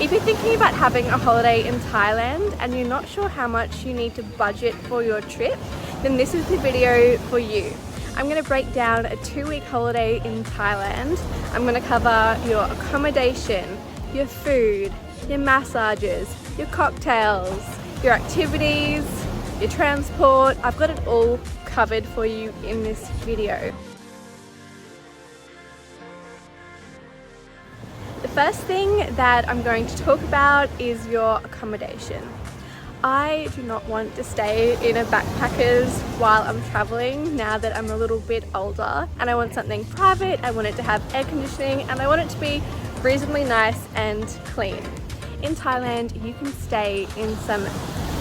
If you're thinking about having a holiday in Thailand and you're not sure how much you need to budget for your trip, then this is the video for you. I'm going to break down a 2-week holiday in Thailand. I'm going to cover your accommodation, your food, your massages, your cocktails, your activities, your transport. I've got it all covered for you in this video. The first thing that I'm going to talk about is your accommodation. I do not want to stay in a backpackers while I'm traveling now that I'm a little bit older, and I want something private. I want it to have air conditioning and I want it to be reasonably nice and clean. In Thailand, you can stay in some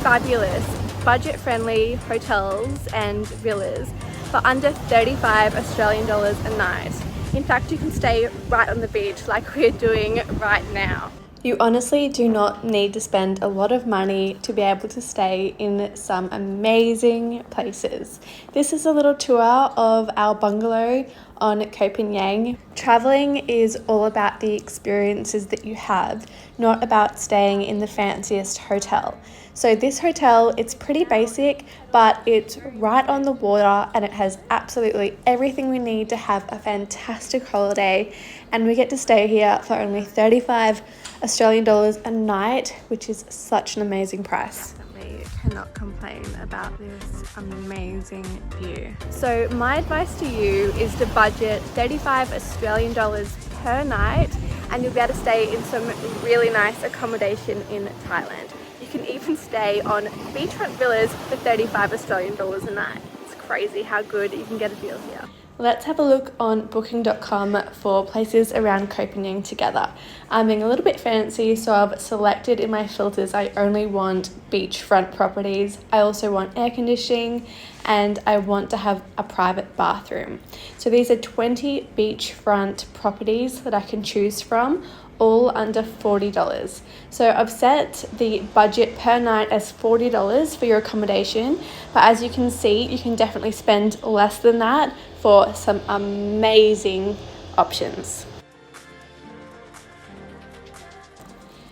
fabulous budget-friendly hotels and villas for under 35 Australian dollars a night. In fact, you can stay right on the beach like we're doing right now. You honestly do not need to spend a lot of money to be able to stay in some amazing places. This is a little tour of our bungalow on Koh Phangan. Traveling is all about the experiences that you have, not about staying in the fanciest hotel. So this hotel, it's pretty basic, but it's right on the water and it has absolutely everything we need to have a fantastic holiday. And we get to stay here for only 35 Australian dollars a night, which is such an amazing price. Definitely cannot complain about this amazing view. So my advice to you is to budget 35 Australian dollars per night and you'll be able to stay in some really nice accommodation in Thailand. You can even stay on beachfront villas for 35 Australian dollars a night. It's crazy how good you can get a deal here. Let's have a look on booking.com for places around Koh Phangan together. I'm being a little bit fancy, so I've selected in my filters I only want beachfront properties. I also want air conditioning and I want to have a private bathroom. So these are 20 beachfront properties that I can choose from, all under $40. So I've set the budget per night as $40 for your accommodation, but as you can see, you can definitely spend less than that for some amazing options.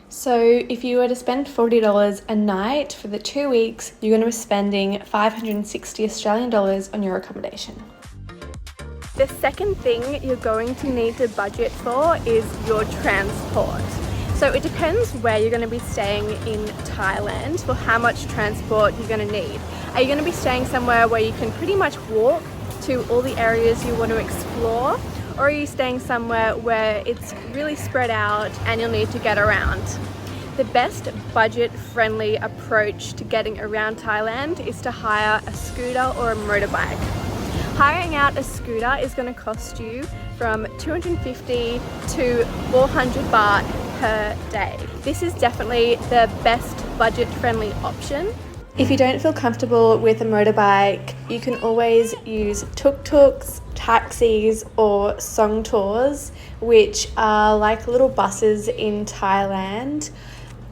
So if you were to spend $40 a night for the 2 weeks, you're going to be spending 560 Australian dollars on your accommodation. The second thing you're going to need to budget for is your transport. So it depends where you're going to be staying in Thailand for how much transport you're going to need. Are you going to be staying somewhere where you can pretty much walk to all the areas you want to explore? Or are you staying somewhere where it's really spread out and you'll need to get around? The best budget-friendly approach to getting around Thailand is to hire a scooter or a motorbike. Hiring out a scooter is going to cost you from 250 to 400 baht per day. This is definitely the best budget-friendly option. If you don't feel comfortable with a motorbike, you can always use tuk-tuks, taxis or song tours, which are like little buses in Thailand.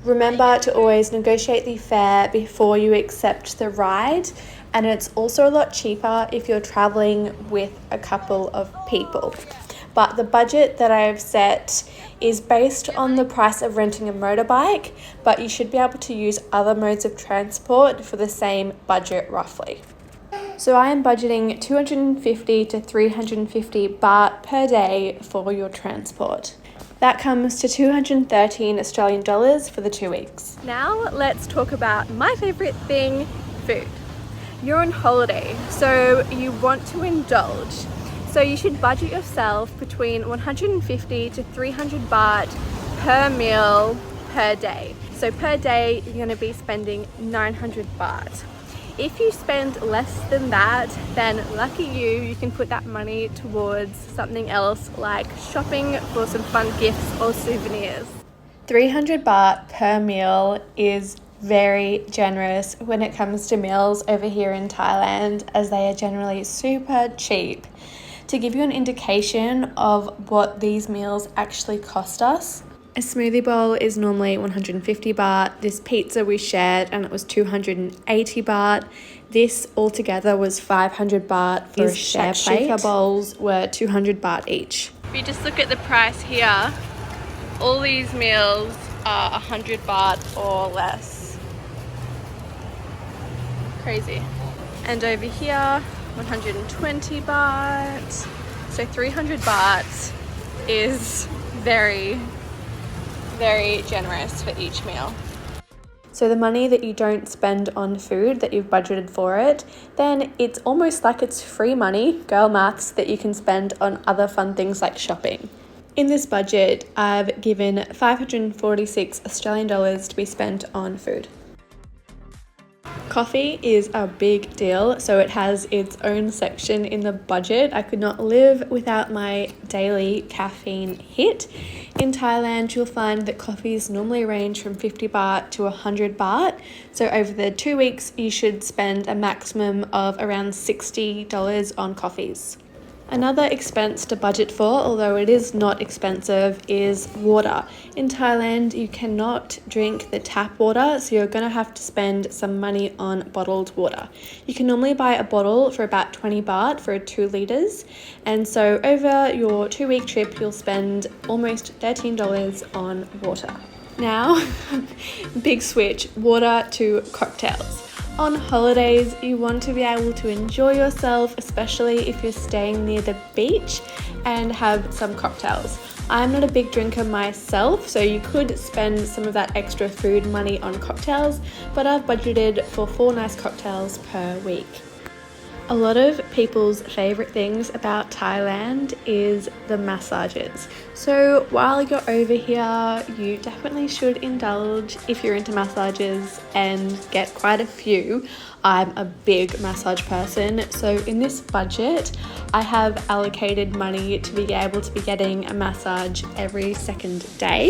Remember to always negotiate the fare before you accept the ride. And it's also a lot cheaper if you're traveling with a couple of people. But the budget that I've set is based on the price of renting a motorbike, but you should be able to use other modes of transport for the same budget roughly. So I am budgeting 250 to 350 baht per day for your transport. That comes to 213 Australian dollars for the 2 weeks. Now let's talk about my favorite thing, food. You're on holiday, so you want to indulge. So you should budget yourself between 150 to 300 baht per meal per day. So per day, you're going to be spending 900 baht. If you spend less than that, then lucky you, you can put that money towards something else like shopping for some fun gifts or souvenirs. 300 baht per meal is very generous when it comes to meals over here in Thailand, as they are generally super cheap. To give you an indication of what these meals actually cost us, a smoothie bowl is normally 150 baht. This pizza we shared and it was 280 baht. This altogether was 500 baht for a share plate. Shakshuka bowls were 200 baht each. If you just look at the price here, all these meals are 100 baht or less. Crazy. And over here, 120 baht. So 300 baht is very, very generous for each meal. So the money that you don't spend on food that you've budgeted for it, then it's almost like it's free money, girl maths, that you can spend on other fun things like shopping. In this budget, I've given 546 Australian dollars to be spent on food. Coffee is a big deal, so it has its own section in the budget. I could not live without my daily caffeine hit. In Thailand, you'll find that coffees normally range from 50 baht to 100 baht. So over the 2 weeks, you should spend a maximum of around $60 on coffees. Another expense to budget for, although it is not expensive, is water. In Thailand, you cannot drink the tap water, so you're going to have to spend some money on bottled water. You can normally buy a bottle for about 20 baht for 2 litres, and so over your 2-week trip, you'll spend almost $13 on water. Now, big switch, water to cocktails. On holidays, you want to be able to enjoy yourself, especially if you're staying near the beach, and have some cocktails. I'm not a big drinker myself, so you could spend some of that extra food money on cocktails, but I've budgeted for 4 nice cocktails per week. A lot of people's favourite things about Thailand is the massages. So while you're over here, you definitely should indulge if you're into massages and get quite a few. I'm a big massage person, so in this budget, I have allocated money to be able to be getting a massage every second day.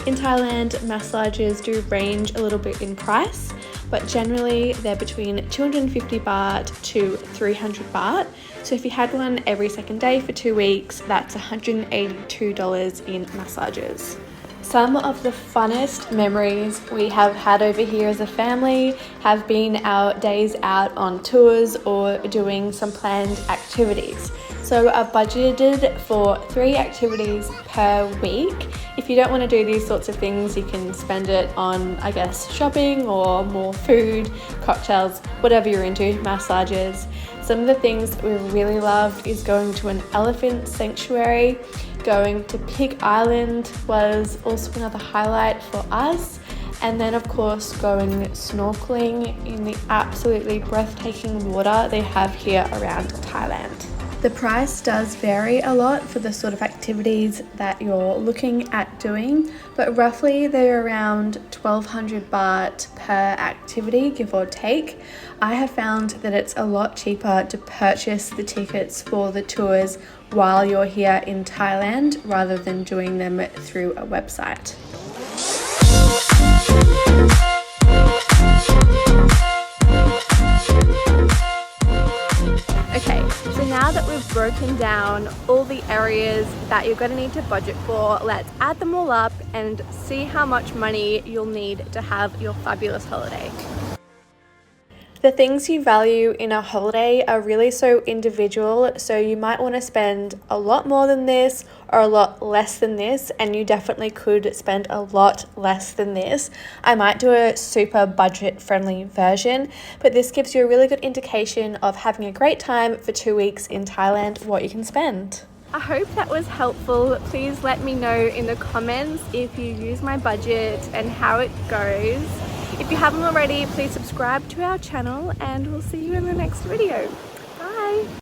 In Thailand, massages do range a little bit in price, but generally they're between 250 baht to 300 baht. So if you had one every second day for 2 weeks, that's $182 in massages. Some of the funnest memories we have had over here as a family have been our days out on tours or doing some planned activities. So I've budgeted for 3 activities per week. If you don't want to do these sorts of things, you can spend it on, I guess, shopping or more food, cocktails, whatever you're into, massages. Some of the things that we really loved is going to an elephant sanctuary. Going to Pig Island was also another highlight for us. And then of course going snorkeling in the absolutely breathtaking water they have here around Thailand. The price does vary a lot for the sort of activities that you're looking at doing, but roughly they're around 1200 baht per activity, give or take. I have found that it's a lot cheaper to purchase the tickets for the tours while you're here in Thailand rather than doing them through a website. Okay, so now that we've broken down all the areas that you're going to need to budget for, let's add them all up and see how much money you'll need to have your fabulous holiday. The things you value in a holiday are really so individual, so you might want to spend a lot more than this or a lot less than this, and you definitely could spend a lot less than this. I might do a super budget-friendly version, but this gives you a really good indication of having a great time for 2 weeks in Thailand, what you can spend. I hope that was helpful. Please let me know in the comments if you use my budget and how it goes. If you haven't already, please subscribe to our channel and we'll see you in the next video. Bye!